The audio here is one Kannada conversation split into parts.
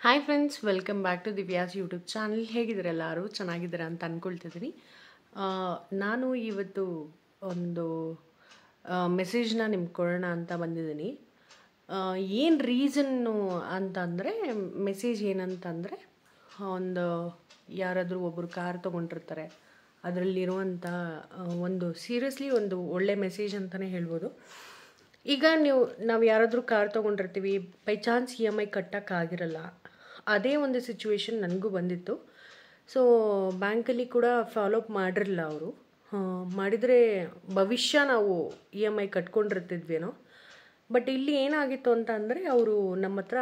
Hi friends, welcome back to Divya's YouTube channel. ಹೇಗಿದ್ದಾರೆ ಎಲ್ಲರೂ? ಚೆನ್ನಾಗಿದ್ದೀರಾ ಅಂತ ಅಂದ್ಕೊಳ್ತಿದ್ದೀನಿ. ನಾನು ಇವತ್ತು ಒಂದು ಮೆಸೇಜ್ನ ನಿಮ್ಗೆ ಕೊಡೋಣ ಅಂತ ಬಂದಿದ್ದೀನಿ. ಏನು ರೀಸನ್ನು ಅಂತಂದರೆ, ಮೆಸೇಜ್ ಏನಂತಂದರೆ, ಒಂದು ಯಾರಾದರೂ ಒಬ್ಬರು ಕಾರ್ ತೊಗೊಂಡಿರ್ತಾರೆ. ಅದರಲ್ಲಿರುವಂಥ ಒಂದು ಸೀರಿಯಸ್ಲಿ ಒಂದು ಒಳ್ಳೆ ಮೆಸೇಜ್ ಅಂತಲೇ ಹೇಳ್ಬೋದು. ಈಗ ನಾವು ಯಾರಾದರೂ ಕಾರ್ ತೊಗೊಂಡಿರ್ತೀವಿ, ಬೈ ಚಾನ್ಸ್ EMI ಕಟ್ಟೋಕ್ಕಾಗಿರಲ್ಲ. ಅದೇ ಒಂದು ಸಿಚುವೇಶನ್ ನನಗೂ ಬಂದಿತ್ತು. ಸೊ ಬ್ಯಾಂಕಲ್ಲಿ ಕೂಡ ಫಾಲೋಅಪ್ ಮಾಡಿರಲಿಲ್ಲ ಅವರು. ಮಾಡಿದರೆ ಭವಿಷ್ಯ ನಾವು EMI ಕಟ್ಕೊಂಡಿರ್ತಿದ್ವೇನೋ. ಬಟ್ ಇಲ್ಲಿ ಏನಾಗಿತ್ತು ಅಂತ ಅಂದರೆ, ಅವರು ನಮ್ಮ ಹತ್ರ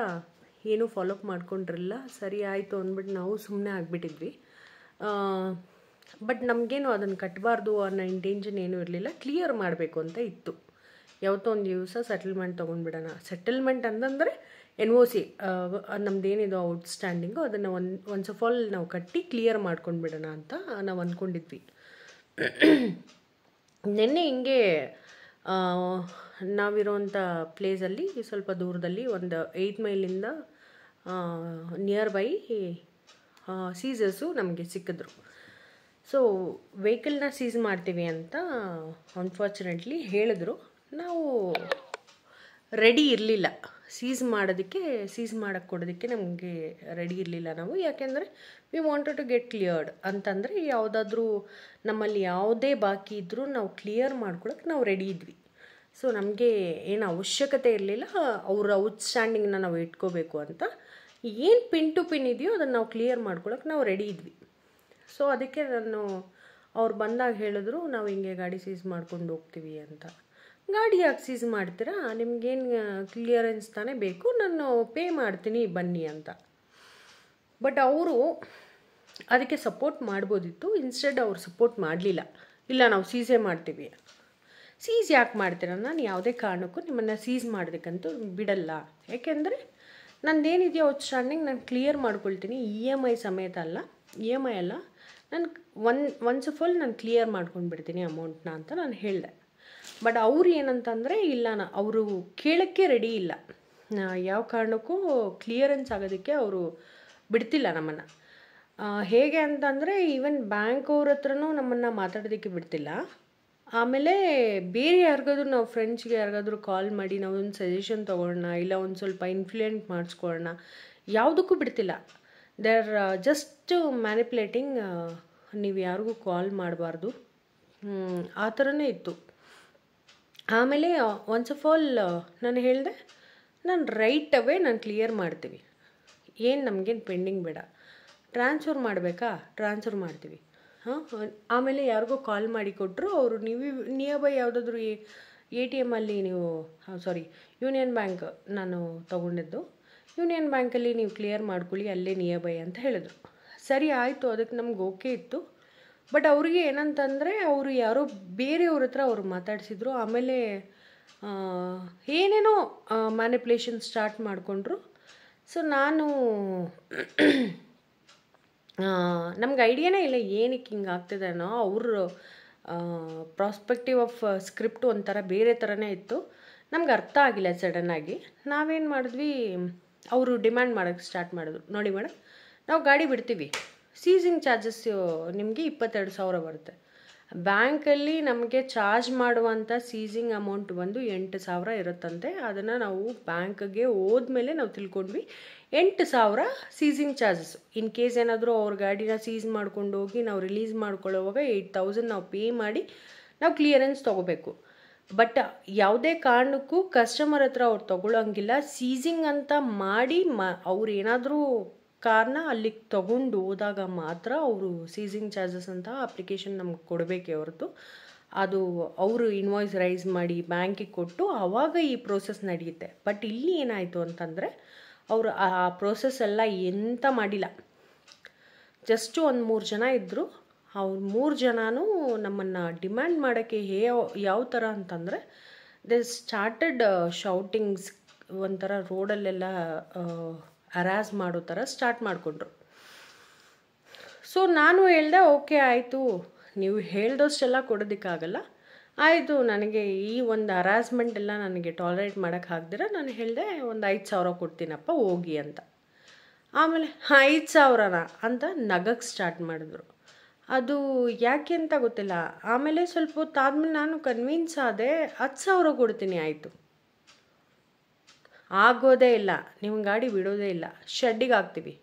ಏನೂ ಫಾಲೋಅಪ್ ಮಾಡ್ಕೊಂಡಿರಲಿಲ್ಲ. ಸರಿ ಆಯಿತು ಅಂದ್ಬಿಟ್ಟು ನಾವು ಸುಮ್ಮನೆ ಆಗಿಬಿಟ್ಟಿದ್ವಿ. ಬಟ್ ನಮಗೇನು ಅದನ್ನು ಕಟ್ಟಬಾರ್ದು ಅನ್ನೋ ಇಂಟೆನ್ಷನ್ ಏನೂ ಇರಲಿಲ್ಲ. ಕ್ಲಿಯರ್ ಮಾಡಬೇಕು ಅಂತ ಇತ್ತು. ಯಾವತ್ತೋ ಒಂದು ದಿವಸ ಸೆಟಲ್ಮೆಂಟ್ ತೊಗೊಂಡ್ಬಿಡೋಣ. ಸೆಟಲ್ಮೆಂಟ್ ಅಂತಂದರೆ NOC, ನಮ್ಮದೇನಿದು ಔಟ್ಸ್ಟ್ಯಾಂಡಿಂಗು ಅದನ್ನು ಒನ್ಸ್ ಆಫ್ ಆಲ್ ನಾವು ಕಟ್ಟಿ ಕ್ಲಿಯರ್ ಮಾಡ್ಕೊಂಡ್ಬಿಡೋಣ ಅಂತ ನಾವು ಅಂದ್ಕೊಂಡಿದ್ವಿ. ನಿನ್ನೆ ಹಿಂಗೆ ನಾವಿರೋವಂಥ ಪ್ಲೇಸಲ್ಲಿ ಸ್ವಲ್ಪ ದೂರದಲ್ಲಿ ಒಂದು 8 ಮೈಲಿಂದ ನಿಯರ್ ಬೈ ಸೀಸರ್ಸು ನಮಗೆ ಸಿಕ್ಕಿದ್ರು. ಸೊ ವೆಹಿಕಲ್ನ ಸೀಸ್ ಮಾಡ್ತೀವಿ ಅಂತ ಅನ್ಫಾರ್ಚುನೇಟ್ಲಿ ಹೇಳಿದ್ರು. ನಾವು ರೆಡಿ ಇರಲಿಲ್ಲ. ಸೀಸ್ ಮಾಡೋಕ್ಕೆ ಕೊಡೋದಕ್ಕೆ ನಮಗೆ ರೆಡಿ ಇರಲಿಲ್ಲ ನಾವು. ಯಾಕೆಂದರೆ we wanted to get cleared ಅಂತಂದರೆ, ಯಾವುದಾದ್ರೂ ನಮ್ಮಲ್ಲಿ ಯಾವುದೇ ಬಾಕಿ ಇದ್ದರೂ ನಾವು ಕ್ಲಿಯರ್ ಮಾಡ್ಕೊಳಕ್ಕೆ ನಾವು ರೆಡಿ ಇದ್ವಿ. ಸೊ ನಮಗೆ ಏನು ಅವಶ್ಯಕತೆ ಇರಲಿಲ್ಲ ಅವ್ರ ಔಟ್ಸ್ಟ್ಯಾಂಡಿಂಗ್ನ ನಾವು ಇಟ್ಕೋಬೇಕು ಅಂತ. ಏನು ಪಿನ್ ಟು ಪಿನ್ ಇದೆಯೋ ಅದನ್ನು ನಾವು ಕ್ಲಿಯರ್ ಮಾಡ್ಕೊಳಕ್ಕೆ ನಾವು ರೆಡಿ ಇದ್ವಿ. ಸೊ ಅದಕ್ಕೆ ಅವ್ರು ಬಂದಾಗ ಹೇಳಿದ್ರು, ನಾವು ಹಿಂಗೆ ಗಾಡಿ ಸೀಸ್ ಮಾಡ್ಕೊಂಡು ಹೋಗ್ತೀವಿ ಅಂತ. ಗಾಡಿ ಯಾಕೆ ಸೀಸ್ ಮಾಡ್ತೀರಾ? ನಿಮಗೇನು ಕ್ಲಿಯರೆನ್ಸ್ ತಾನೇ ಬೇಕು, ನಾನು ಪೇ ಮಾಡ್ತೀನಿ ಬನ್ನಿ ಅಂತ. ಬಟ್ ಅವರು ಅದಕ್ಕೆ ಸಪೋರ್ಟ್ ಮಾಡ್ಬೋದಿತ್ತು. ಇನ್ಸ್ಟೆಡ್ ಅವ್ರು ಸಪೋರ್ಟ್ ಮಾಡಲಿಲ್ಲ. ಇಲ್ಲ, ನಾವು ಸೀಸೇ ಮಾಡ್ತೀವಿ. ಸೀಸ್ ಯಾಕೆ ಮಾಡ್ತೀರ? ನಾನು ಯಾವುದೇ ಕಾರಣಕ್ಕೂ ನಿಮ್ಮನ್ನು ಸೀಸ್ ಮಾಡೋದಕ್ಕಂತೂ ಬಿಡಲ್ಲ. ಯಾಕೆಂದರೆ ನಂದೇನಿದೆಯೋ ಔಟ್ಸ್ಟ್ಯಾಂಡಿಂಗ್ ನಾನು ಕ್ಲಿಯರ್ ಮಾಡ್ಕೊಳ್ತೀನಿ. EMI ಸಮೇತ ಅಲ್ಲ, EMI ಅಲ್ಲ, ನಾನು ಒನ್ಸ್ ಆಫ್ ಆಲ್ ನಾನು ಕ್ಲಿಯರ್ ಮಾಡ್ಕೊಂಡ್ಬಿಡ್ತೀನಿ ಅಮೌಂಟ್ನ ಅಂತ ನಾನು ಹೇಳಿದೆ. ಬಟ್ ಅವ್ರು ಏನಂತಂದರೆ, ಇಲ್ಲ, ಅವರು ಕೇಳೋಕ್ಕೆ ರೆಡಿ ಇಲ್ಲ. ಯಾವ ಕಾರಣಕ್ಕೂ ಕ್ಲಿಯರೆನ್ಸ್ ಆಗೋದಕ್ಕೆ ಅವರು ಬಿಡ್ತಿಲ್ಲ ನಮ್ಮನ್ನು. ಹೇಗೆ ಅಂತಂದರೆ, ಈವನ್ ಬ್ಯಾಂಕ್ ಅವ್ರ ಹತ್ರನೂ ನಮ್ಮನ್ನು ಮಾತಾಡೋದಕ್ಕೆ ಬಿಡ್ತಿಲ್ಲ. ಆಮೇಲೆ ಬೇರೆ ಯಾರಿಗಾದ್ರೂ ನಾವು ಫ್ರೆಂಡ್ಸ್ಗೆ ಯಾರಿಗಾದ್ರೂ ಕಾಲ್ ಮಾಡಿ ನಾವು ಒಂದು ಸಜೆಷನ್ ತೊಗೊಳ್ಳೋಣ, ಇಲ್ಲ ಒಂದು ಸ್ವಲ್ಪ ಇನ್ಫ್ಲೂಯೆಂಟ್ ಮಾಡಿಸ್ಕೊಳ್ಳೋಣ, ಯಾವುದಕ್ಕೂ ಬಿಡ್ತಿಲ್ಲ. They are just manipulating. ನೀವು ಯಾರಿಗೂ ಕಾಲ್ ಮಾಡಬಾರ್ದು, ಆ ಥರನೇ ಇತ್ತು. ಆಮೇಲೆ ಒನ್ಸ್ ಆಫ್ ಆಲ್ ನಾನು ಹೇಳಿದೆ, ನಾನು ರೈಟ್ ಅವೇ ನಾನು ಕ್ಲಿಯರ್ ಮಾಡ್ತೀವಿ. ಏನು ನಮಗೇನು ಪೆಂಡಿಂಗ್ ಬೇಡ. ಟ್ರಾನ್ಸ್ಫರ್ ಮಾಡಬೇಕಾ? ಟ್ರಾನ್ಸ್ಫರ್ ಮಾಡ್ತೀವಿ. ಆಮೇಲೆ ಯಾರಿಗೋ ಕಾಲ್ ಮಾಡಿ ಕೊಟ್ಟರು ಅವರು, ನೀವು ನಿಯರ್ ಬೈ ಯಾವುದಾದ್ರೂ ATM ಅಲ್ಲಿ ನೀವು ಯೂನಿಯನ್ ಬ್ಯಾಂಕ್ ನಾನು ತೊಗೊಂಡಿದ್ದು, ಯೂನಿಯನ್ ಬ್ಯಾಂಕಲ್ಲಿ ನೀವು ಕ್ಲಿಯರ್ ಮಾಡ್ಕೊಳ್ಳಿ, ಅಲ್ಲೇ ನಿಯರ್ ಬೈ ಅಂತ ಹೇಳಿದ್ರು. ಸರಿ ಆಯಿತು, ಅದಕ್ಕೆ ನಮ್ಗೆ ಓಕೆ ಇತ್ತು. ಬಟ್ ಅವ್ರಿಗೆ ಏನಂತಂದರೆ, ಅವರು ಯಾರೋ ಬೇರೆಯವ್ರ ಹತ್ರ ಅವರು ಮಾತಾಡಿಸಿದ್ರು. ಆಮೇಲೆ ಏನೇನೋ ಮ್ಯಾನಿಪ್ಯುಲೇಷನ್ ಸ್ಟಾರ್ಟ್ ಮಾಡಿಕೊಂಡ್ರು. ಸೊ ನಮ್ಗೆ ಐಡಿಯಾನೇ ಇಲ್ಲ ಏನಕ್ಕೆ ಹಿಂಗೆ ಆಗ್ತಿದೆನೋ. ಅವರು ಪ್ರಾಸ್ಪೆಕ್ಟಿವ್ ಆಫ್ ಸ್ಕ್ರಿಪ್ಟ್ ಒಂಥರ ಬೇರೆ ಥರನೇ ಇತ್ತು. ನಮ್ಗೆ ಅರ್ಥ ಆಗಿಲ್ಲ. ಸಡನ್ನಾಗಿ ನಾವೇನು ಮಾಡಿದ್ವಿ, ಅವರು ಡಿಮ್ಯಾಂಡ್ ಮಾಡೋಕ್ಕೆ ಸ್ಟಾರ್ಟ್ ಮಾಡಿದ್ರು. ನೋಡಿ ಮೇಡಮ್, ನಾವು ಗಾಡಿ ಬಿಡ್ತೀವಿ, ಸೀಸಿಂಗ್ ಚಾರ್ಜಸ್ ನಿಮಗೆ 22,000 ಬರುತ್ತೆ. ಬ್ಯಾಂಕಲ್ಲಿ ನಮಗೆ ಚಾರ್ಜ್ ಮಾಡುವಂಥ ಸೀಸಿಂಗ್ ಅಮೌಂಟ್ ಬಂದು 8,000 ಇರುತ್ತಂತೆ. ಅದನ್ನು ನಾವು ಬ್ಯಾಂಕ್ಗೆ ಹೋದ್ಮೇಲೆ ನಾವು ತಿಳ್ಕೊಂಡ್ವಿ, 8,000 ಸೀಸಿಂಗ್ ಚಾರ್ಜಸ್. ಇನ್ ಕೇಸ್ ಏನಾದರೂ ಅವ್ರ ಗಾಡಿನ ಸೀಸ್ ಮಾಡ್ಕೊಂಡು ಹೋಗಿ ನಾವು ರಿಲೀಸ್ ಮಾಡ್ಕೊಳ್ಳೋವಾಗ 8,000 ನಾವು ಪೇ ಮಾಡಿ ನಾವು ಕ್ಲಿಯರೆನ್ಸ್ ತೊಗೋಬೇಕು. ಬಟ್ ಯಾವುದೇ ಕಾರಣಕ್ಕೂ ಕಸ್ಟಮರ್ ಹತ್ರ ಅವ್ರು ತೊಗೊಳ್ಳೋಂಗಿಲ್ಲ. ಸೀಸಿಂಗ್ ಅಂತ ಮಾಡಿ ಅವ್ರು ಏನಾದರೂ ಕಾರ್ನ ಅಲ್ಲಿಗೆ ತೊಗೊಂಡು ಹೋದಾಗ ಮಾತ್ರ ಅವರು ಸೀಸಿಂಗ್ ಚಾರ್ಜಸ್ ಅಂತ ಅಪ್ಲಿಕೇಶನ್ ನಮ್ಗೆ ಕೊಡಬೇಕೇ ಹೊರತು, ಅದು ಅವರು ಇನ್ವಾಯ್ಸ್ ರೈಸ್ ಮಾಡಿ ಬ್ಯಾಂಕಿಗೆ ಕೊಟ್ಟು ಆವಾಗ ಈ ಪ್ರೋಸೆಸ್ ನಡೆಯುತ್ತೆ. ಬಟ್ ಇಲ್ಲಿ ಏನಾಯಿತು ಅಂತಂದರೆ, ಅವರು ಆ ಪ್ರೋಸೆಸ್ ಎಲ್ಲ ಎಂತ ಮಾಡಿಲ್ಲ. ಜಸ್ಟು ಒಂದು 3 ಜನ ಇದ್ದರು. ಅವ್ರು 3 ಜನನೂ ನಮ್ಮನ್ನು ಡಿಮ್ಯಾಂಡ್ ಮಾಡೋಕ್ಕೆ ಯಾವ ಥರ ಅಂತಂದರೆ, ದೇ ಸ್ಟಾರ್ಟೆಡ್ ಶೌಟಿಂಗ್ಸ್. ಒಂಥರ ರೋಡಲ್ಲೆಲ್ಲ ಹರಾಸ್ ಮಾಡೋ ಥರ ಸ್ಟಾರ್ಟ್ ಮಾಡಿಕೊಂಡ್ರು. ಸೊ ನಾನು ಹೇಳಿದೆ, ಓಕೆ ಆಯಿತು, ನೀವು ಹೇಳ್ದಷ್ಟೆಲ್ಲ ಕೊಡೋದಕ್ಕಾಗಲ್ಲ, ಆಯಿತು, ನನಗೆ ಈ ಒಂದು ಹರಾಸ್ಮೆಂಟ್ ಎಲ್ಲ ನನಗೆ ಟಾಲರೇಟ್ ಮಾಡೋಕ್ಕೆ ಆಗ್ದಿರ ನಾನು ಹೇಳಿದೆ, ಒಂದು 5,000 ಕೊಡ್ತೀನಪ್ಪ ಹೋಗಿ ಅಂತ. ಆಮೇಲೆ 5,000ನ ಅಂತ ನಗಕ್ಕೆ ಸ್ಟಾರ್ಟ್ ಮಾಡಿದ್ರು. ಅದು ಯಾಕೆ ಅಂತ ಗೊತ್ತಿಲ್ಲ. ಆಮೇಲೆ ಸ್ವಲ್ಪ ಹೊತ್ತಾದ್ಮೇಲೆ ನಾನು ಕನ್ವಿನ್ಸ್ ಆದೆ, 10,000 ಕೊಡ್ತೀನಿ ಆಯಿತು. ಆಗೋದೇ ಇಲ್ಲ, ನಿಮ್ಮ ಗಾಡಿ ಬಿಡೋದೇ ಇಲ್ಲ, ಶೆಡ್ಡಿಗೆ ಹಾಕ್ತೀವಿ.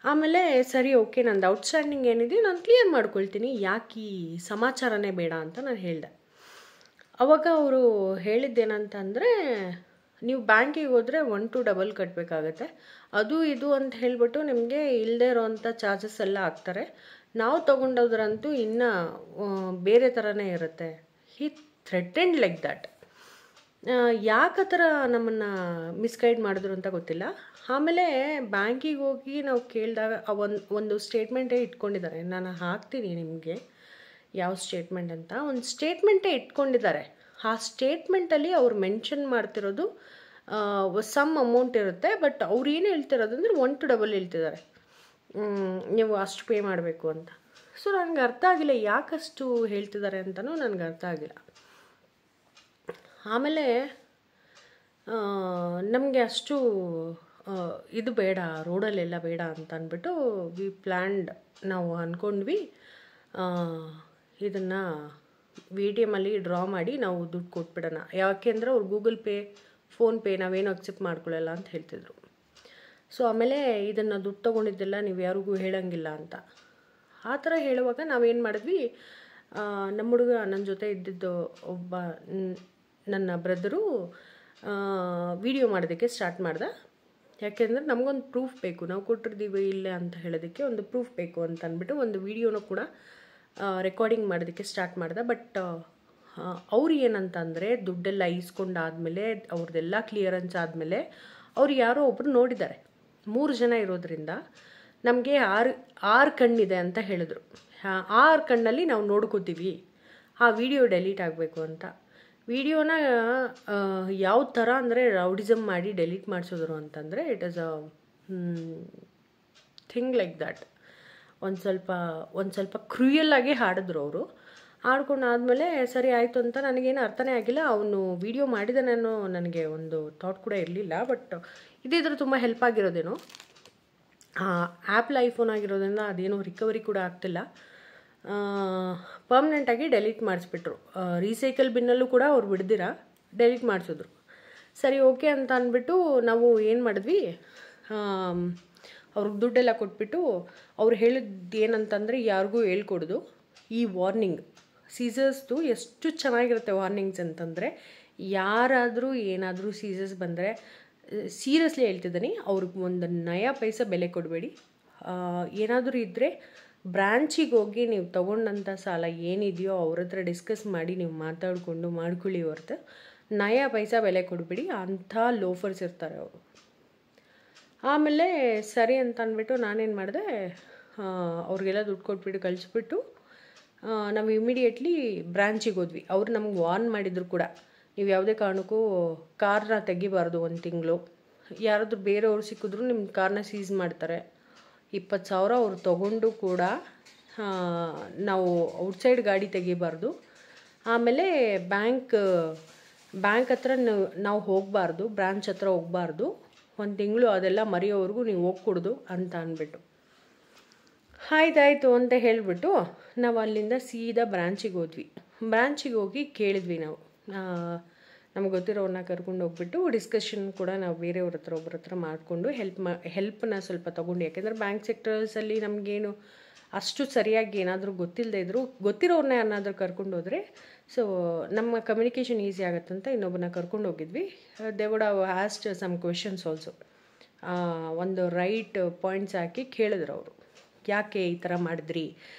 ಆಮೇಲೆ ಸರಿ ಓಕೆ, ನಂದು ಔಟ್ಸ್ಟ್ಯಾಂಡಿಂಗ್ ಏನಿದೆ ನಾನು ಕ್ಲಿಯರ್ ಮಾಡ್ಕೊಳ್ತೀನಿ, ಯಾಕೆ ಈ ಸಮಾಚಾರನೇ ಬೇಡ ಅಂತ ನಾನು ಹೇಳಿದೆ. ಅವಾಗ ಅವರು ಹೇಳಿದ್ದೇನಂತಂದರೆ, ನೀವು ಬ್ಯಾಂಕಿಗೆ ಹೋದರೆ 1-2 ಕಟ್ಟಬೇಕಾಗತ್ತೆ, ಅದು ಇದು ಅಂತ ಹೇಳಿಬಿಟ್ಟು ನಿಮಗೆ ಇಲ್ಲದೇ ಇರೋವಂಥ ಚಾರ್ಜಸ್ ಎಲ್ಲ ಹಾಕ್ತಾರೆ. ನಾವು ತೊಗೊಂಡೋದ್ರಂತೂ ಇನ್ನೂ ಬೇರೆ ಥರನೇ ಇರುತ್ತೆ. ಹಿ ಥ್ರೆಟೆಂಡ್ ಲೈಕ್ ದ್ಯಾಟ್. ಯಾಕೆ ಆ ಥರ ನಮ್ಮನ್ನು ಮಿಸ್ಗೈಡ್ ಮಾಡಿದ್ರು ಅಂತ ಗೊತ್ತಿಲ್ಲ. ಆಮೇಲೆ ಬ್ಯಾಂಕಿಗೆ ಹೋಗಿ ನಾವು ಕೇಳಿದಾಗ ಒಂದು ಸ್ಟೇಟ್ಮೆಂಟೇ ಇಟ್ಕೊಂಡಿದ್ದಾರೆ. ನಾನು ಹಾಕ್ತೀನಿ ನಿಮಗೆ ಯಾವ ಸ್ಟೇಟ್ಮೆಂಟ್ ಅಂತ. ಒಂದು ಸ್ಟೇಟ್ಮೆಂಟೇ ಇಟ್ಕೊಂಡಿದ್ದಾರೆ. ಆ ಸ್ಟೇಟ್ಮೆಂಟಲ್ಲಿ ಅವ್ರು ಮೆನ್ಷನ್ ಮಾಡ್ತಿರೋದು ಸಮ್ ಅಮೌಂಟ್ ಇರುತ್ತೆ, ಬಟ್ ಅವ್ರು ಏನು ಹೇಳ್ತಿರೋದು ಅಂದರೆ 1-2 ಹೇಳ್ತಿದ್ದಾರೆ, ನೀವು ಅಷ್ಟು ಪೇ ಮಾಡಬೇಕು ಅಂತ. ಸೊ ನನಗೆ ಅರ್ಥ ಆಗಿಲ್ಲ ಯಾಕಷ್ಟು ಹೇಳ್ತಿದ್ದಾರೆ ಅಂತಲೂ ನನಗೆ ಅರ್ಥ ಆಗಿಲ್ಲ. ಆಮೇಲೆ ನಮಗೆ ಅಷ್ಟು ಇದು ಬೇಡ, ರೋಡಲ್ಲೆಲ್ಲ ಬೇಡ ಅಂತ ಅಂದ್ಬಿಟ್ಟು ನಾವು ಅಂದ್ಕೊಂಡ್ವಿ ಇದನ್ನು ATM ಅಲ್ಲಿ ಡ್ರಾ ಮಾಡಿ ನಾವು ದುಡ್ಡು ಕೊಟ್ಬಿಡೋಣ. ಯಾಕೆಂದರೆ ಅವ್ರು ಗೂಗಲ್ ಪೇ, ಫೋನ್ಪೇ ನಾವೇನು ಅಕ್ಸೆಪ್ಟ್ ಮಾಡ್ಕೊಳ್ಳಲ್ಲ ಅಂತ ಹೇಳ್ತಿದ್ರು. ಸೊ ಆಮೇಲೆ ಇದನ್ನು ದುಡ್ಡು ತೊಗೊಂಡಿದ್ದೆಲ್ಲ ನೀವು ಯಾರಿಗೂ ಹೇಳೋಂಗಿಲ್ಲ ಅಂತ ಆ ಥರ ಹೇಳುವಾಗ ನಾವೇನು ಮಾಡಿದ್ವಿ, ನಮ್ಮ ಹುಡುಗ ನನ್ನ ಜೊತೆ ಇದ್ದಿದ್ದು ಒಬ್ಬ ನನ್ನ ಬ್ರದರು ವಿಡಿಯೋ ಮಾಡೋದಕ್ಕೆ ಸ್ಟಾರ್ಟ್ ಮಾಡ್ದೆ. ಯಾಕೆಂದರೆ ನಮಗೊಂದು ಪ್ರೂಫ್ ಬೇಕು, ನಾವು ಕೊಟ್ಟಿರ್ತೀವಿ ಇಲ್ಲ ಅಂತ ಹೇಳೋದಕ್ಕೆ ಒಂದು ಪ್ರೂಫ್ ಬೇಕು ಅಂತ ಅಂದ್ಬಿಟ್ಟು ಒಂದು ವಿಡಿಯೋನ ಕೂಡ ರೆಕಾರ್ಡಿಂಗ್ ಮಾಡೋದಕ್ಕೆ ಸ್ಟಾರ್ಟ್ ಮಾಡ್ದೆ. ಬಟ್ ಅವ್ರು ಏನಂತಂದರೆ, ದುಡ್ಡೆಲ್ಲ ಈಸ್ಕೊಂಡಾದಮೇಲೆ ಅವ್ರದ್ದೆಲ್ಲ ಕ್ಲಿಯರೆನ್ಸ್ ಆದಮೇಲೆ ಅವ್ರು ಯಾರೋ ಒಬ್ಬರು ನೋಡಿದ್ದಾರೆ. 3 ಜನ ಇರೋದ್ರಿಂದ ನಮಗೆ 6 ಕಣ್ಣಿದೆ ಅಂತ ಹೇಳಿದ್ರು. 6 ಕಣ್ಣಲ್ಲಿ ನಾವು ನೋಡ್ಕೋತೀವಿ, ಆ ವಿಡಿಯೋ ಡೆಲೀಟ್ ಆಗಬೇಕು ಅಂತ. ವಿಡಿಯೋನ ಯಾವ ಥರ ಅಂದರೆ ರೌಡಿಸಮ್ ಮಾಡಿ ಡೆಲೀಟ್ ಮಾಡಿಸಿದ್ರು ಅಂತಂದರೆ, it is a thing like that. ಒಂದು ಸ್ವಲ್ಪ ಕ್ರೂಯಲ್ಲಾಗಿ ಹಾಡಿದ್ರು ಅವರು. ಆಡ್ಕೊಂಡಾದಮೇಲೆ ಸರಿ ಆಯಿತು ಅಂತ ನನಗೇನು ಅರ್ಥನೇ ಆಗಿಲ್ಲ. ಅವನು ವಿಡಿಯೋ ಮಾಡಿದಾನೇನೋ ನನಗೆ ಒಂದು ಥಾಟ್ ಕೂಡ ಇರಲಿಲ್ಲ. ಬಟ್ ಇದಿದ್ರೆ ತುಂಬ ಹೆಲ್ಪ್ ಆಗಿರೋದೇನೋ. ಆ್ಯಪಲ್ ಐಫೋನ್ ಆಗಿರೋದ್ರಿಂದ ಅದೇನೋ ರಿಕವರಿ ಕೂಡ ಆಗ್ತಿಲ್ಲ. ಪರ್ಮನೆಂಟಾಗಿ ಡೆಲೀಟ್ ಮಾಡಿಸ್ಬಿಟ್ರು. ರೀಸೈಕಲ್ ಬಿನ್ನಲ್ಲೂ ಕೂಡ ಅವ್ರು ಬಿಡ್ದಿರ ಡೆಲೀಟ್ ಮಾಡಿಸಿದ್ರು. ಸರಿ ಓಕೆ ಅಂತ ಅಂದ್ಬಿಟ್ಟು ನಾವು ಏನು ಮಾಡಿದ್ವಿ, ಅವ್ರಿಗೆ ದುಡ್ಡೆಲ್ಲ ಕೊಟ್ಬಿಟ್ಟು ಅವ್ರು ಹೇಳಿದ್ದು ಏನಂತಂದರೆ, ಯಾರಿಗೂ ಹೇಳ್ಕೊಡೋದು ಈ ವಾರ್ನಿಂಗ್ ಸೀಸರ್ಸ್ದು ಎಷ್ಟು ಚೆನ್ನಾಗಿರುತ್ತೆ ವಾರ್ನಿಂಗ್ಸ್ ಅಂತಂದರೆ, ಯಾರಾದರೂ ಏನಾದರೂ ಸೀಸರ್ಸ್ ಬಂದರೆ ಸೀರಿಯಸ್ಲಿ ಹೇಳ್ತಿದ್ದೀನಿ, ಅವ್ರಿಗೆ ಒಂದು ನಯ ಪೈಸೆ ಬೆಲೆ ಕೊಡಬೇಡಿ. ಏನಾದರೂ ಇದ್ದರೆ ಬ್ರ್ಯಾಂಚಿಗೆ ಹೋಗಿ ನೀವು ತೊಗೊಂಡಂಥ ಸಾಲ ಏನಿದೆಯೋ ಅವ್ರ ಹತ್ರ ಡಿಸ್ಕಸ್ ಮಾಡಿ ನೀವು ಮಾತಾಡಿಕೊಂಡು ಮಾಡ್ಕೊಳ್ಳಿ ಹೊರತು ನಯ ಪೈಸೆ ಬೆಲೆ ಕೊಡಬೇಡಿ. ಅಂಥ ಲೋಫರ್ಸ್ ಇರ್ತಾರೆ ಅವರು. ಆಮೇಲೆ ಸರಿ ಅಂತ ಅಂದ್ಬಿಟ್ಟು ನಾನೇನು ಮಾಡಿದೆ, ಅವ್ರಿಗೆಲ್ಲ ದುಡ್ಡು ಕೊಟ್ಬಿಟ್ಟು ಕಳಿಸ್ಬಿಟ್ಟು ನಾವು ಇಮಿಡಿಯೇಟ್ಲಿ ಬ್ರ್ಯಾಂಚಿಗೆ ಹೋದ್ವಿ. ಅವ್ರು ನಮ್ಗೆ ವಾರ್ನ್ ಮಾಡಿದ್ರು ಕೂಡ, ನೀವು ಯಾವುದೇ ಕಾರಣಕ್ಕೂ ಕಾರ್ನ ತೆಗಿಬಾರ್ದು 1 ತಿಂಗಳು. ಯಾರಾದರೂ ಬೇರೆಯವರು ಸಿಕ್ಕಿದ್ರು ನಿಮ್ಮ ಕಾರ್ನ ಸೀಸ್ ಮಾಡ್ತಾರೆ. 20,000 ಅವ್ರು ತೊಗೊಂಡು ಕೂಡ ನಾವು ಔಟ್ಸೈಡ್ ಗಾಡಿ ತೆಗಿಬಾರ್ದು. ಆಮೇಲೆ ಬ್ಯಾಂಕ್ ಹತ್ರ ನಾವು ಹೋಗಬಾರ್ದು, ಬ್ರಾಂಚ್ ಹತ್ರ ಹೋಗಬಾರ್ದು 1 ತಿಂಗಳು, ಅದೆಲ್ಲ ಮರೆಯೋವರೆಗೂ ನೀವು ಹೋಗ್ಕೊಡ್ದು ಅಂತ ಅಂದ್ಬಿಟ್ಟು. ಆಯ್ತಾಯಿತು ಅಂತ ಹೇಳಿಬಿಟ್ಟು ನಾವು ಅಲ್ಲಿಂದ ಸೀದಾ ಬ್ರಾಂಚಿಗೆ ಹೋದ್ವಿ. ಬ್ರಾಂಚಿಗೆ ಹೋಗಿ ಕೇಳಿದ್ವಿ ನಾವು, ನಮ್ಗೆ ಗೊತ್ತಿರೋರನ್ನ ಕರ್ಕೊಂಡು ಹೋಗ್ಬಿಟ್ಟು ಡಿಸ್ಕಷನ್ ಕೂಡ ನಾವು ಬೇರೆಯವ್ರ ಹತ್ರ ಒಬ್ಬರ ಹತ್ರ ಮಾಡಿಕೊಂಡು ಹೆಲ್ಪನ್ನ ಸ್ವಲ್ಪ ತೊಗೊಂಡು. ಯಾಕೆಂದರೆ ಬ್ಯಾಂಕ್ ಸೆಕ್ಟರ್ಸಲ್ಲಿ ನಮಗೇನು ಅಷ್ಟು ಸರಿಯಾಗಿ ಏನಾದರೂ ಗೊತ್ತಿಲ್ಲದೆ ಇದ್ದರೂ ಗೊತ್ತಿರೋರನ್ನೇ ಏನಾದರೂ ಕರ್ಕೊಂಡು ಹೋದರೆ ಸೊ ನಮ್ಮ ಕಮ್ಯುನಿಕೇಷನ್ ಈಸಿ ಆಗುತ್ತಂತ ಇನ್ನೊಬ್ಬನ ಕರ್ಕೊಂಡು ಹೋಗಿದ್ವಿ. They would have asked some questions also. ಒಂದು ರೈಟ್ ಪಾಯಿಂಟ್ಸ್ ಹಾಕಿ ಕೇಳಿದ್ರು ಅವರು, ಯಾಕೆ ಈ ಥರ ಮಾಡಿದ್ರಿ,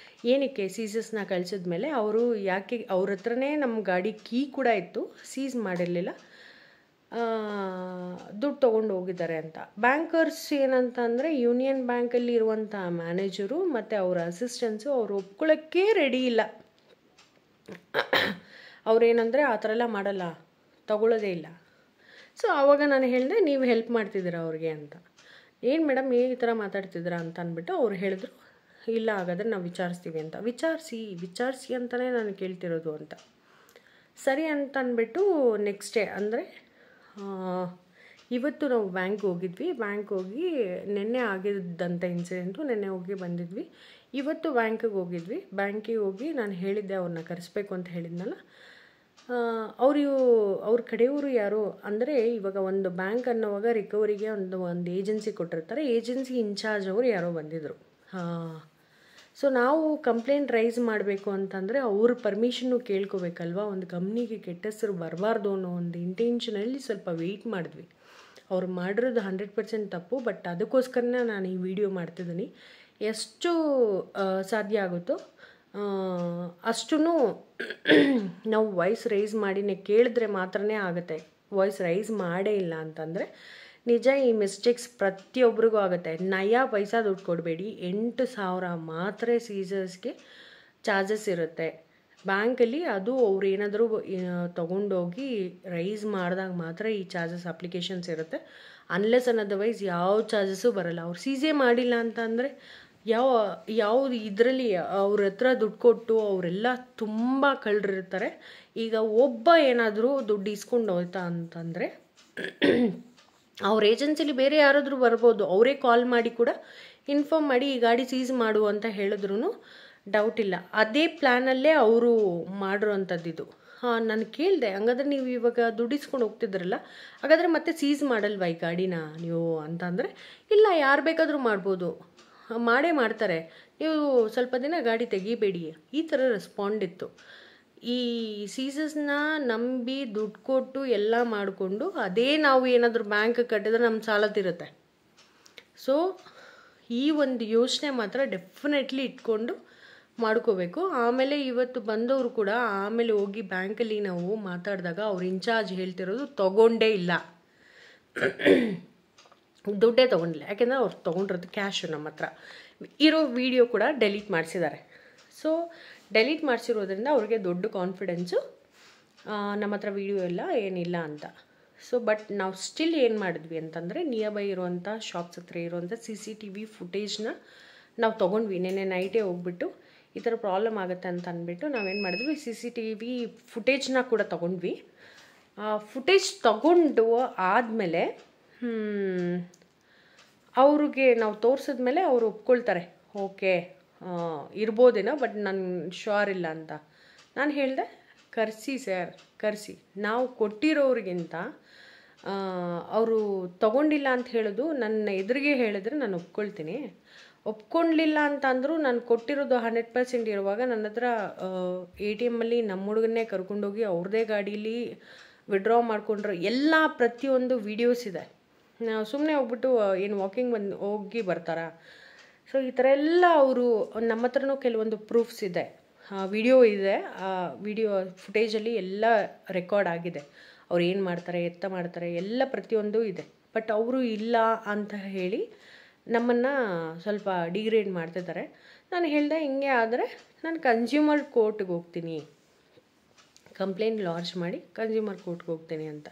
ಏನಕ್ಕೆ ಸೀಸಸ್ನ ಕಳಿಸಿದ್ಮೇಲೆ ಅವರು ಯಾಕೆ ಅವ್ರ ಹತ್ರನೇ ನಮ್ಮ ಗಾಡಿ ಕೀ ಕೂಡ ಇತ್ತು, ಸೀಸ್ ಮಾಡಿರಲಿಲ್ಲ, ದುಡ್ಡು ತೊಗೊಂಡು ಹೋಗಿದ್ದಾರೆ ಅಂತ. ಬ್ಯಾಂಕರ್ಸ್ ಏನಂತ ಅಂದರೆ, ಯೂನಿಯನ್ ಬ್ಯಾಂಕಲ್ಲಿ ಇರುವಂಥ ಮ್ಯಾನೇಜರು ಮತ್ತು ಅವರ ಅಸಿಸ್ಟೆಂಟ್ಸು ಅವ್ರು ಒಪ್ಕೊಳ್ಳೋಕ್ಕೆ ರೆಡಿ ಇಲ್ಲ. ಅವ್ರೇನಂದರೆ ಆ ಥರ ಎಲ್ಲ ಮಾಡಲ್ಲ, ತಗೊಳ್ಳೋದೇ ಇಲ್ಲ. ಸೊ ಆವಾಗ ನಾನು ಹೇಳಿದೆ, ನೀವು ಹೆಲ್ಪ್ ಮಾಡ್ತಿದ್ದೀರಾ ಅವ್ರಿಗೆ ಅಂತ. ಏನು ಮೇಡಮ್ ಈ ಥರ ಮಾತಾಡ್ತಿದ್ದೀರಾ ಅಂತ ಅಂದ್ಬಿಟ್ಟು ಅವ್ರು ಹೇಳಿದ್ರು, ಇಲ್ಲ ಹಾಗಾದರೆ ನಾವು ವಿಚಾರಿಸ್ತೀವಿ ಅಂತ. ವಿಚಾರಿಸಿ ಅಂತಲೇ ನಾನು ಕೇಳ್ತಿರೋದು ಅಂತ. ಸರಿ ಅಂತ ಅಂದ್ಬಿಟ್ಟು ನೆಕ್ಸ್ಟ್ ಡೇ ಅಂದರೆ ಇವತ್ತು ನಾವು ಬ್ಯಾಂಕ್ ಹೋಗಿದ್ವಿ. ಬ್ಯಾಂಕ್ ಹೋಗಿ ನೆನ್ನೆ ಆಗಿದ್ದಂಥ ಇನ್ಸಿಡೆಂಟು, ನೆನ್ನೆ ಹೋಗಿ ಬಂದಿದ್ವಿ. ಇವತ್ತು ಬ್ಯಾಂಕಿಗೆ ಹೋಗಿದ್ವಿ. ಬ್ಯಾಂಕಿಗೆ ಹೋಗಿ ನಾನು ಹೇಳಿದ್ದೆ ಅವ್ರನ್ನ ಕರೆಸ್ಬೇಕು ಅಂತ ಹೇಳಿದ್ನಲ್ಲ, ಅವ್ರ ಕಡೆಯವರು ಯಾರು ಅಂದರೆ, ಇವಾಗ ಒಂದು ಬ್ಯಾಂಕ್ ಅನ್ನೋವಾಗ ರಿಕವರಿಗೆ ಒಂದು ಏಜೆನ್ಸಿ ಕೊಟ್ಟಿರ್ತಾರೆ. ಏಜೆನ್ಸಿ ಇನ್ಚಾರ್ಜ್ ಅವರು ಯಾರೋ ಬಂದಿದ್ದರು. ಸೊ ನಾವು ಕಂಪ್ಲೇಂಟ್ ರೈಸ್ ಮಾಡಬೇಕು ಅಂತಂದರೆ ಅವ್ರ ಪರ್ಮಿಷನ್ನು ಕೇಳ್ಕೋಬೇಕಲ್ವ. ಒಂದು ಕಂಪ್ನಿಗೆ ಕೆಟ್ಟ ಹೆಸರು ಬರಬಾರ್ದು ಅನ್ನೋ ಒಂದು ಇಂಟೆನ್ಷನಲ್ಲಿ ಸ್ವಲ್ಪ ವೆಯ್ಟ್ ಮಾಡಿದ್ವಿ. ಅವ್ರು ಮಾಡಿರೋದು 100% ತಪ್ಪು. ಬಟ್ ಅದಕ್ಕೋಸ್ಕರನೇ ನಾನು ಈ ವಿಡಿಯೋ ಮಾಡ್ತಿದ್ದೀನಿ. ಎಷ್ಟು ಸಾಧ್ಯ ಆಗುತ್ತೋ ಅಷ್ಟೂ ನಾವು ವಾಯ್ಸ್ ರೈಸ್ ಮಾಡಿನೇ ಕೇಳಿದ್ರೆ ಮಾತ್ರನೇ ಆಗುತ್ತೆ. ವಾಯ್ಸ್ ರೈಸ್ ಮಾಡೇ ಇಲ್ಲ ಅಂತಂದರೆ ನಿಜ ಈ ಮಿಸ್ಟೇಕ್ಸ್ ಪ್ರತಿಯೊಬ್ಬರಿಗೂ ಆಗುತ್ತೆ. ನಯಾ ಪೈಸಾ ದುಡ್ಡು ಕೊಡಬೇಡಿ. 8,000 ಮಾತ್ರ ಸೀಸರ್ಸ್ಗೆ ಚಾರ್ಜಸ್ ಇರುತ್ತೆ ಬ್ಯಾಂಕಲ್ಲಿ. ಅದು ಅವ್ರು ಏನಾದರೂ ತೊಗೊಂಡೋಗಿ ರೈಸ್ ಮಾಡಿದಾಗ ಮಾತ್ರ ಈ ಚಾರ್ಜಸ್ ಅಪ್ಲಿಕೇಶನ್ಸ್ ಇರುತ್ತೆ. ಅನ್ಲೆಸ್ ಅದರ್ವೈಸ್ ಯಾವ ಚಾರ್ಜಸ್ಸು ಬರೋಲ್ಲ. ಅವ್ರು ಸೀಸೇ ಮಾಡಿಲ್ಲ ಅಂತಂದರೆ ಯಾವುದು ಇದರಲ್ಲಿ ಅವ್ರ ಹತ್ರ ದುಡ್ಡು ಕೊಟ್ಟು ಅವರೆಲ್ಲ ತುಂಬ ಕಳ್ಳರಿರ್ತಾರೆ. ಈಗ ಒಬ್ಬ ಏನಾದರೂ ದುಡ್ಡು ಇಸ್ಕೊಂಡು ಹೋಯ್ತಾ ಅಂತಂದರೆ ಅವ್ರ ಏಜೆನ್ಸಿಲಿ ಬೇರೆ ಯಾರಾದರೂ ಬರ್ಬೋದು. ಅವರೇ ಕಾಲ್ ಮಾಡಿ ಕೂಡ ಇನ್ಫಾರ್ಮ್ ಮಾಡಿ ಈ ಗಾಡಿ ಸೀಸ್ ಮಾಡು ಅಂತ ಹೇಳಿದ್ರೂ ಡೌಟ್ ಇಲ್ಲ. ಅದೇ ಪ್ಲ್ಯಾನಲ್ಲೇ ಅವರು ಮಾಡಿರೋವಂಥದ್ದಿದು. ನಾನು ಕೇಳಿದೆ, ಹಂಗಾದ್ರೆ ನೀವು ಇವಾಗ ದುಡ್ಡು ಇಸ್ಕೊಂಡು ಹೋಗ್ತಿದ್ರಲ್ಲ, ಹಾಗಾದರೆ ಮತ್ತೆ ಸೀಸ್ ಮಾಡಲ್ವಾ ಈ ಗಾಡಿನ ನೀವು ಅಂತಂದರೆ, ಇಲ್ಲ ಯಾರು ಬೇಕಾದರೂ ಮಾಡ್ಬೋದು, ಮಾಡೇ ಮಾಡ್ತಾರೆ, ನೀವು ಸ್ವಲ್ಪ ದಿನ ಗಾಡಿ ತೆಗಿಬೇಡಿ, ಈ ಥರ ರೆಸ್ಪಾಂಡ್ ಇತ್ತು. ಈ ಸೀಸಸ್ನ ನಂಬಿ ದುಡ್ಡು ಕೊಟ್ಟು ಎಲ್ಲ ಮಾಡಿಕೊಂಡು ಅದೇ ನಾವು ಏನಾದರೂ ಬ್ಯಾಂಕ್ ಕಟ್ಟಿದ್ರೆ ನಮ್ಮ ಸಾಲ ತೀರುತ್ತೆ. ಸೊ ಈ ಒಂದು ಯೋಚನೆ ಮಾತ್ರ ಡೆಫಿನೆಟ್ಲಿ ಇಟ್ಕೊಂಡು ಮಾಡ್ಕೋಬೇಕು. ಆಮೇಲೆ ಇವತ್ತು ಬಂದವರು ಕೂಡ ಆಮೇಲೆ ಹೋಗಿ ಬ್ಯಾಂಕಲ್ಲಿ ನಾವು ಮಾತಾಡಿದಾಗ ಅವ್ರ ಇನ್ಚಾರ್ಜ್ ಹೇಳ್ತಿರೋದು ತೊಗೊಂಡೇ ಇಲ್ಲ, ದುಡ್ಡೇ ತೊಗೊಂಡಿಲ್ಲ. ಯಾಕೆಂದರೆ ಅವ್ರು ತೊಗೊಂಡಿರೋದು ಕ್ಯಾಶು. ನಮ್ಮ ಹತ್ರ ಇರೋ ವಿಡಿಯೋ ಕೂಡ ಡೆಲೀಟ್ ಮಾಡಿಸಿದ್ದಾರೆ. ಸೊ ಡೆಲೀಟ್ ಮಾಡಿಸಿರೋದ್ರಿಂದ ಅವ್ರಿಗೆ ದೊಡ್ಡ ಕಾನ್ಫಿಡೆನ್ಸು ನಮ್ಮ ಹತ್ರ ವಿಡಿಯೋ ಎಲ್ಲ ಏನಿಲ್ಲ ಅಂತ. ಸೊ ಬಟ್ ನಾವು ಸ್ಟಿಲ್ ಏನು ಮಾಡಿದ್ವಿ ಅಂತಂದರೆ, ನಿಯರ್ ಬೈ ಇರುವಂಥ ಶಾಪ್ಸ್ ಹತ್ರ ಇರುವಂಥ CCTV ಫುಟೇಜ್ನ ನಾವು ತೊಗೊಂಡ್ವಿ. ನೆನ್ನೆ ನೈಟೇ ಹೋಗ್ಬಿಟ್ಟು ಈ ಥರ ಪ್ರಾಬ್ಲಮ್ ಆಗುತ್ತೆ ಅಂತ ಅಂದ್ಬಿಟ್ಟು ನಾವೇನು ಮಾಡಿದ್ವಿ, CCTV ಫುಟೇಜ್ನ ಕೂಡ ತೊಗೊಂಡ್ವಿ. ಫುಟೇಜ್ ತೊಗೊಂಡು ಆದಮೇಲೆ ಅವ್ರಿಗೆ ನಾವು ತೋರಿಸಿದ್ಮೇಲೆ ಅವರು ಒಪ್ಕೊಳ್ತಾರೆ, ಓಕೆ ಇರ್ಬೋದೇನೋ ಬಟ್ ನಾನು ಶ್ಯೂರ್ ಇಲ್ಲ ಅಂತ. ನಾನು ಹೇಳಿದೆ, ಕರೆಸಿ ಸರ್, ಕರೆಸಿ. ನಾವು ಕೊಟ್ಟಿರೋರಿಗಿಂತ ಅವರು ತೊಗೊಂಡಿಲ್ಲ ಅಂತ ಹೇಳೋದು ನನ್ನ ಎದುರಿಗೆ ಹೇಳಿದ್ರೆ ನಾನು ಒಪ್ಕೊಳ್ತೀನಿ. ಒಪ್ಕೊಳ್ಳಿಲ್ಲ ಅಂತ ಅಂದರೂ ನಾನು ಕೊಟ್ಟಿರೋದು 100% ಇರುವಾಗ ನನ್ನ ಹತ್ರ ATMಲ್ಲಿ ನಮ್ಮ ಹುಡುಗನ್ನೇ ಕರ್ಕೊಂಡೋಗಿ ಅವ್ರದ್ದೇ ಗಾಡೀಲಿ ವಿಡ್ರಾ ಮಾಡಿಕೊಂಡ್ರೆ ಎಲ್ಲ ಪ್ರತಿಯೊಂದು ವೀಡಿಯೋಸ್ ಇದೆ. ನಾವು ಸುಮ್ಮನೆ ಹೋಗ್ಬಿಟ್ಟು ಏನು ವಾಕಿಂಗ್ ಹೋಗಿ ಬರ್ತಾರಾ? ಸೊ ಈ ಥರ ಎಲ್ಲ ಅವರು ನಮ್ಮ ಹತ್ರನೂ ಕೆಲವೊಂದು ಪ್ರೂಫ್ಸ್ ಇದೆ, ವಿಡಿಯೋ ಇದೆ. ಆ ವಿಡಿಯೋ ಫುಟೇಜಲ್ಲಿ ಎಲ್ಲ ರೆಕಾರ್ಡ್ ಆಗಿದೆ. ಅವ್ರು ಏನು ಮಾಡ್ತಾರೆ, ಎತ್ತ ಮಾಡ್ತಾರೆ, ಎಲ್ಲ ಪ್ರತಿಯೊಂದು ಇದೆ. ಬಟ್ ಅವರು ಇಲ್ಲ ಅಂತ ಹೇಳಿ ನಮ್ಮನ್ನು ಸ್ವಲ್ಪ ಡಿಗ್ರೇಡ್ ಮಾಡ್ತಿದ್ದಾರೆ. ನಾನು ಹೇಳಿದೆ, ಹಿಂಗೆ ಆದರೆ ನಾನು ಕನ್ಸ್ಯೂಮರ್ ಕೋರ್ಟ್ಗೆ ಹೋಗ್ತೀನಿ, ಕಂಪ್ಲೇಂಟ್ ಲಾಂಚ್ ಮಾಡಿ ಕನ್ಸ್ಯೂಮರ್ ಕೋರ್ಟ್ಗೆ ಹೋಗ್ತೀನಿ ಅಂತ.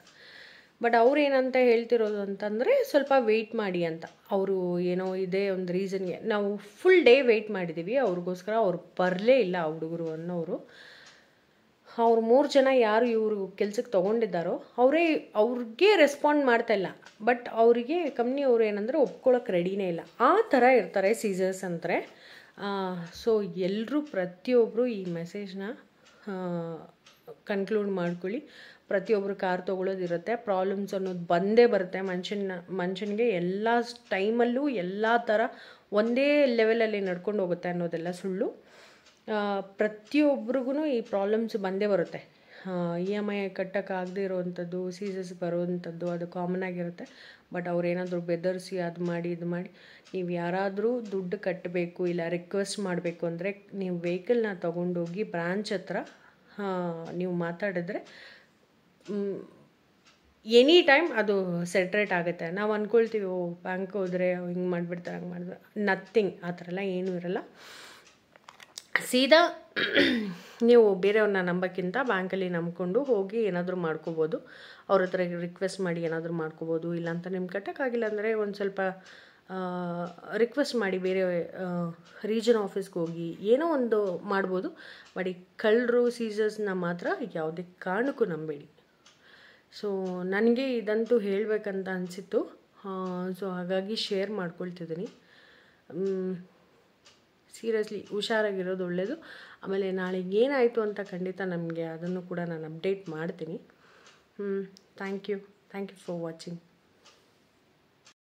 ಬಟ್ ಅವ್ರು ಏನಂತ ಹೇಳ್ತಿರೋದು ಅಂತಂದರೆ, ಸ್ವಲ್ಪ ವೆಯ್ಟ್ ಮಾಡಿ ಅಂತ. ಅವರು ಏನೋ ಇದೇ ಒಂದು ರೀಸನ್ಗೆ ನಾವು ಫುಲ್ ಡೇ ವೆಯ್ಟ್ ಮಾಡಿದ್ದೀವಿ ಅವ್ರಿಗೋಸ್ಕರ. ಅವ್ರು ಬರಲೇ ಇಲ್ಲ ಆ ಹುಡುಗರು ಅನ್ನೋರು. ಅವ್ರು 3 ಜನ ಯಾರು ಇವರು ಕೆಲ್ಸಕ್ಕೆ ತೊಗೊಂಡಿದ್ದಾರೋ ಅವ್ರಿಗೆ ರೆಸ್ಪಾಂಡ್ ಮಾಡ್ತಾಯಿಲ್ಲ. ಬಟ್ ಅವರಿಗೆ ಕಂಪ್ನಿಯವರು ಏನಂದರೆ ಒಪ್ಕೊಳ್ಳೋಕೆ ರೆಡಿನೇ ಇಲ್ಲ. ಆ ಥರ ಇರ್ತಾರೆ ಸೀಸರ್ಸ್ ಅಂದರೆ. ಸೊ ಎಲ್ಲರೂ ಪ್ರತಿಯೊಬ್ಬರು ಈ ಮೆಸೇಜ್ನ ಕನ್ಕ್ಲೂಡ್ ಮಾಡ್ಕೊಳ್ಳಿ. ಪ್ರತಿಯೊಬ್ಬರು ಕಾರ್ ತೊಗೊಳ್ಳೋದಿರುತ್ತೆ, ಪ್ರಾಬ್ಲಮ್ಸ್ ಅನ್ನೋದು ಬಂದೇ ಬರುತ್ತೆ ಮನುಷ್ಯನಿಗೆ. ಎಲ್ಲ ಟೈಮಲ್ಲೂ ಎಲ್ಲ ಥರ ಒಂದೇ ಲೆವೆಲಲ್ಲಿ ನಡ್ಕೊಂಡು ಹೋಗುತ್ತೆ ಅನ್ನೋದೆಲ್ಲ ಸುಳ್ಳು. ಪ್ರತಿಯೊಬ್ರಿಗೂ ಈ ಪ್ರಾಬ್ಲಮ್ಸ್ ಬಂದೇ ಬರುತ್ತೆ. EMI ಕಟ್ಟೋಕ್ಕಾಗದೇ ಇರೋವಂಥದ್ದು, ಸೀಸಸ್ ಬರೋವಂಥದ್ದು, ಅದು ಕಾಮನ್ ಆಗಿರುತ್ತೆ. ಬಟ್ ಅವ್ರೇನಾದರೂ ಬೆದರಿಸಿ ಅದು ಮಾಡಿ ಇದು ಮಾಡಿ, ನೀವು ಯಾರಾದರೂ ದುಡ್ಡು ಕಟ್ಟಬೇಕು ಇಲ್ಲ ರಿಕ್ವೆಸ್ಟ್ ಮಾಡಬೇಕು ಅಂದರೆ ನೀವು ವೆಹಿಕಲ್ನ ತೊಗೊಂಡೋಗಿ ಬ್ರಾಂಚ್ ಹತ್ರ ನೀವು ಮಾತಾಡಿದ್ರೆ ಎನಿ ಟೈಮ್ ಅದು ಸೆಟ್ರೇಟ್ ಆಗುತ್ತೆ. ನಾವು ಅಂದ್ಕೊಳ್ತೀವಿ, ಓ ಬ್ಯಾಂಕ್ ಹೋದರೆ ಹಿಂಗೆ ಮಾಡಿಬಿಡ್ತಾರೆ, ಹಂಗೆ ಮಾಡಿದ್ರೆ. ನಥಿಂಗ್, ಆ ಥರ ಎಲ್ಲ ಏನೂ ಇರಲ್ಲ. ಸೀದಾ ನೀವು ಬೇರೆಯವ್ರನ್ನ ನಂಬೋಕ್ಕಿಂತ ಬ್ಯಾಂಕಲ್ಲಿ ನಂಬ್ಕೊಂಡು ಹೋಗಿ ಏನಾದರೂ ಮಾಡ್ಕೋಬೋದು. ಅವ್ರ ಹತ್ರ ರಿಕ್ವೆಸ್ಟ್ ಮಾಡಿ ಏನಾದರೂ ಮಾಡ್ಕೋಬೋದು. ಇಲ್ಲಾಂತ ನಿಮ್ಗೆ ಕಟ್ಟೋಕ್ಕಾಗಿಲ್ಲ ಅಂದರೆ ಒಂದು ಸ್ವಲ್ಪ ರಿಕ್ವೆಸ್ಟ್ ಮಾಡಿ ಬೇರೆ ರೀಜನ್ ಆಫೀಸ್ಗೆ ಹೋಗಿ ಏನೋ ಒಂದು ಮಾಡ್ಬೋದು. ಬಟ್ ಈ ಕಳ್ಳರು ಸೀಸರ್ಸ್ನ ಮಾತ್ರ ಯಾವುದೇ ಕಾರಣಕ್ಕೂ ನಂಬೇಡಿ. ಸೊ ನನಗೆ ಇದಂತೂ ಹೇಳಬೇಕಂತ ಅನಿಸಿತ್ತು. ಸೊ ಹಾಗಾಗಿ ಶೇರ್ ಮಾಡ್ಕೊಳ್ತಿದ್ದೀನಿ. ಸೀರಿಯಸ್ಲಿ ಹುಷಾರಾಗಿರೋದು ಒಳ್ಳೆಯದು. ಆಮೇಲೆ ನಾಳೆ ಏನಾಯಿತು ಅಂತ ಖಂಡಿತ ನಮಗೆ ಅದನ್ನು ಕೂಡ ನಾನು ಅಪ್ಡೇಟ್ ಮಾಡ್ತೀನಿ. Thank you for watching.